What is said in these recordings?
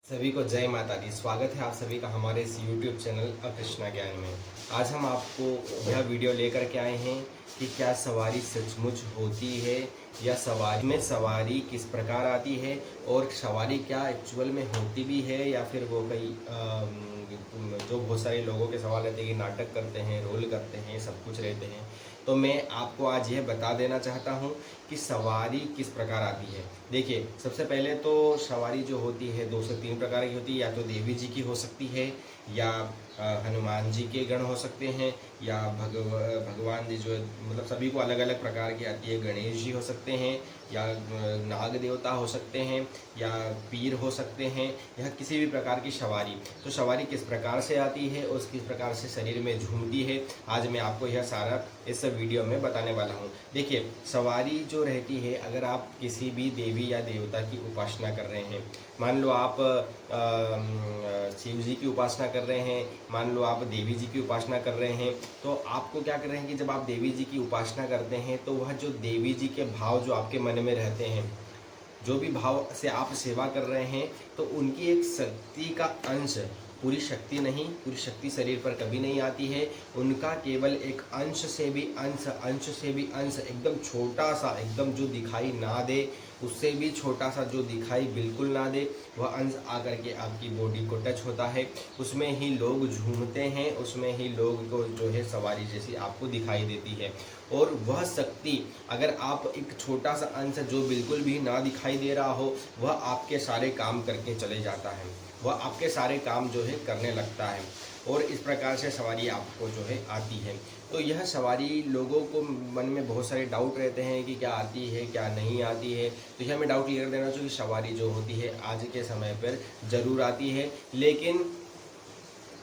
सभी को जय माता दी। स्वागत है आप सभी का हमारे इस YouTube चैनल कृष्णा ज्ञान में। आज हम आपको यह वीडियो लेकर के आए हैं कि क्या सवारी सचमुच होती है या सवारी में सवारी किस प्रकार आती है और सवारी क्या एक्चुअल में होती भी है या फिर वो कई जो बहुत सारे लोगों के सवाल रहते हैं कि नाटक करते हैं, रोल करते हैं, सब कुछ रहते हैं। तो मैं आपको आज यह बता देना चाहता हूँ कि सवारी किस प्रकार आती है। देखिए, सबसे पहले तो सवारी जो होती है 2 से 3 प्रकार की होती है। या तो देवी जी की हो सकती है, या हनुमान जी के गण हो सकते हैं, या भगवान जी जो मतलब सभी को अलग अलग प्रकार की आती है। गणेश जी हो सकते हैं, या नाग देवता हो सकते हैं, या पीर हो सकते हैं, या किसी भी प्रकार की सवारी। तो सवारी किस प्रकार से आती है और किस प्रकार से शरीर में झूमती है, आज मैं आपको यह सारा इस वीडियो में बताने वाला हूँ। देखिए, सवारी जो रहती है, अगर आप किसी भी देवी या देवता की उपासना कर रहे हैं, मान लो आप शिव जी की उपासना कर रहे हैं, मान लो आप देवी जी की उपासना कर रहे हैं, तो आपको क्या कर रहे हैं कि जब आप देवी जी की उपासना करते हैं तो वह जो देवी जी के भाव जो आपके मन में रहते हैं, जो भी भाव से आप सेवा कर रहे हैं, तो उनकी एक शक्ति का अंश, पूरी शक्ति नहीं, पूरी शक्ति शरीर पर कभी नहीं आती है, उनका केवल एक अंश से भी अंश, अंश से भी अंश, एकदम छोटा सा, एकदम जो दिखाई ना दे, उससे भी छोटा सा जो दिखाई बिल्कुल ना दे, वह अंश आकर के आपकी बॉडी को टच होता है। उसमें ही लोग झूमते हैं, उसमें ही लोग को जो है सवारी जैसी आपको दिखाई देती है। और वह शक्ति, अगर आप एक छोटा सा अंश जो बिल्कुल भी ना दिखाई दे रहा हो, वह आपके सारे काम करके चले जाता है, वह आपके सारे काम जो है करने लगता है। और इस प्रकार से सवारी आपको जो है आती है। तो यह सवारी, लोगों को मन में बहुत सारे डाउट रहते हैं कि क्या आती है क्या नहीं आती है। तो यह मैं डाउट क्लियर देना चाहूँ कि सवारी जो होती है आज के समय पर ज़रूर आती है, लेकिन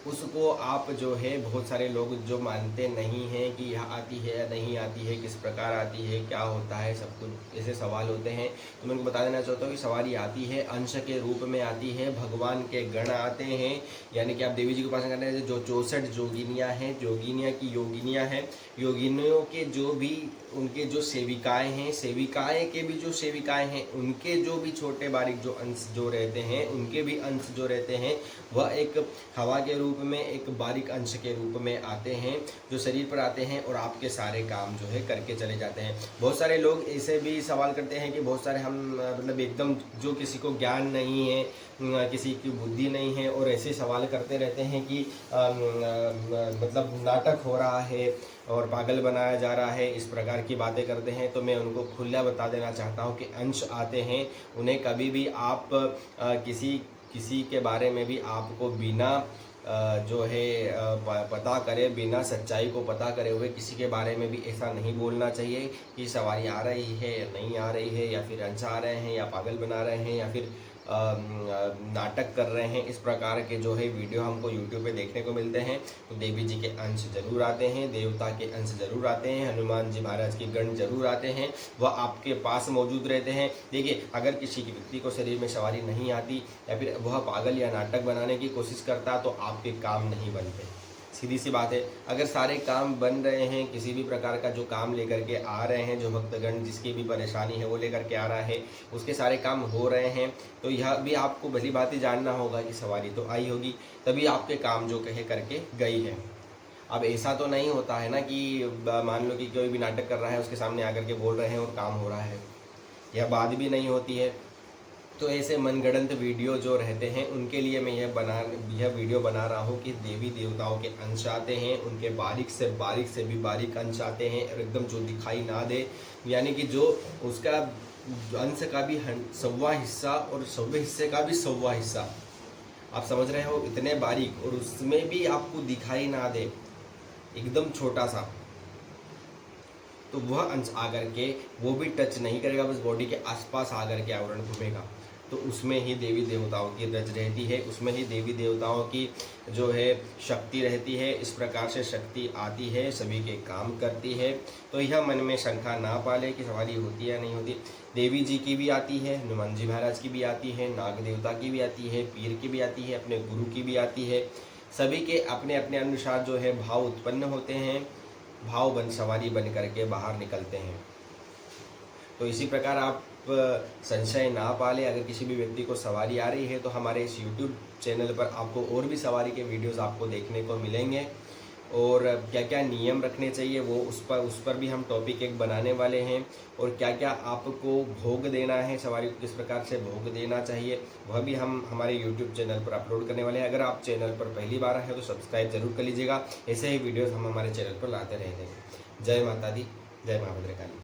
उसको आप जो है बहुत सारे लोग जो मानते नहीं हैं कि यह आती है या नहीं आती है, किस प्रकार आती है, क्या होता है, सब कुछ ऐसे सवाल होते हैं। तो मैं उनको बता देना चाहता हूँ कि सवारी आती है, अंश के रूप में आती है, भगवान के गण आते हैं। यानी कि आप देवी जी की उपासना करते हैं, जो 64 जोगिनियाँ हैं, जोगिनियाँ की योगिनियाँ हैं, योगिनियों के जो भी उनके जो सेविकाएं हैं, सेविकाएं के भी जो सेविकाएं हैं, उनके जो भी छोटे बारीक जो अंश जो रहते हैं, उनके भी अंश जो रहते हैं, वह एक हवा के रूप में, एक बारीक अंश के रूप में आते हैं, जो शरीर पर आते हैं और आपके सारे काम जो है करके चले जाते हैं। बहुत सारे लोग ऐसे भी सवाल करते हैं कि बहुत सारे हम मतलब एकदम जो किसी को ज्ञान नहीं है, किसी की बुद्धि नहीं है, और ऐसे सवाल करते रहते हैं कि मतलब नाटक हो रहा है और पागल बनाया जा रहा है, इस प्रकार की बातें करते हैं। तो मैं उनको खुला बता देना चाहता हूँ कि अंश आते हैं, उन्हें कभी भी आप किसी के बारे में भी आपको बिना जो है पता करे, बिना सच्चाई को पता करे हुए किसी के बारे में भी ऐसा नहीं बोलना चाहिए कि सवारी आ रही है या नहीं आ रही है, या फिर अंश आ रहे हैं, या पागल बना रहे हैं, या फिर नाटक कर रहे हैं। इस प्रकार के जो है वीडियो हमको यूट्यूब पे देखने को मिलते हैं। तो देवी जी के अंश जरूर आते हैं, देवता के अंश जरूर आते हैं, हनुमान जी महाराज के गण जरूर आते हैं, वह आपके पास मौजूद रहते हैं। देखिए, अगर किसी व्यक्ति को शरीर में सवारी नहीं आती या फिर वह पागल या नाटक बनाने की कोशिश करता, तो आपके काम नहीं बनते। सीधी सी बात है। अगर सारे काम बन रहे हैं, किसी भी प्रकार का जो काम लेकर के आ रहे हैं, जो भक्तगण जिसकी भी परेशानी है वो लेकर के आ रहा है, उसके सारे काम हो रहे हैं, तो यह भी आपको भली बात ही जानना होगा कि सवारी तो आई होगी, तभी आपके काम जो कहे करके गई है। अब ऐसा तो नहीं होता है ना कि मान लो कि कोई भी नाटक कर रहा है, उसके सामने आकर के बोल रहे हैं और काम हो रहा है, यह बात भी नहीं होती है। तो ऐसे मनगढ़ंत वीडियो जो रहते हैं, उनके लिए मैं यह वीडियो बना रहा हूँ कि देवी देवताओं के अंश आते हैं, उनके बारीक से भी बारीक अंश आते हैं, और एकदम जो दिखाई ना दे, यानी कि जो उसका अंश का भी 1/4 हिस्सा और 100वें हिस्से का भी 1/4 हिस्सा, आप समझ रहे हो, इतने बारीक, और उसमें भी आपको दिखाई ना दे, एकदम छोटा सा, तो वह अंश आकर के वो भी टच नहीं करेगा, बस बॉडी के आसपास आकर के आवरण घूमेगा। तो उसमें ही देवी देवताओं की रज रहती है, उसमें ही देवी देवताओं की जो है शक्ति रहती है। इस प्रकार से शक्ति आती है, सभी के काम करती है। तो यह मन में शंका ना पाले कि सवारी होती है या नहीं होती। देवी जी की भी आती है, हनुमान जी महाराज की भी आती है, नाग देवता की भी आती है, पीर की भी आती है, अपने गुरु की भी आती है। सभी के अपने अपने अनुसार जो है भाव उत्पन्न होते हैं, भाव बन सवारी बन करके बाहर निकलते हैं। तो इसी प्रकार आप संशय ना पाले। अगर किसी भी व्यक्ति को सवारी आ रही है तो हमारे इस यूट्यूब चैनल पर आपको और भी सवारी के वीडियोस आपको देखने को मिलेंगे, और क्या क्या नियम रखने चाहिए वो उस पर भी हम टॉपिक एक बनाने वाले हैं, और क्या क्या आपको भोग देना है, सवारी को किस प्रकार से भोग देना चाहिए वह भी हम हमारे यूट्यूब चैनल पर अपलोड करने वाले हैं। अगर आप चैनल पर पहली बार आए हैं तो सब्सक्राइब जरूर कर लीजिएगा, ऐसे ही वीडियोज़ हम हमारे चैनल पर लाते रहेंगे। जय माता दी, जय माँ भद्रकाली।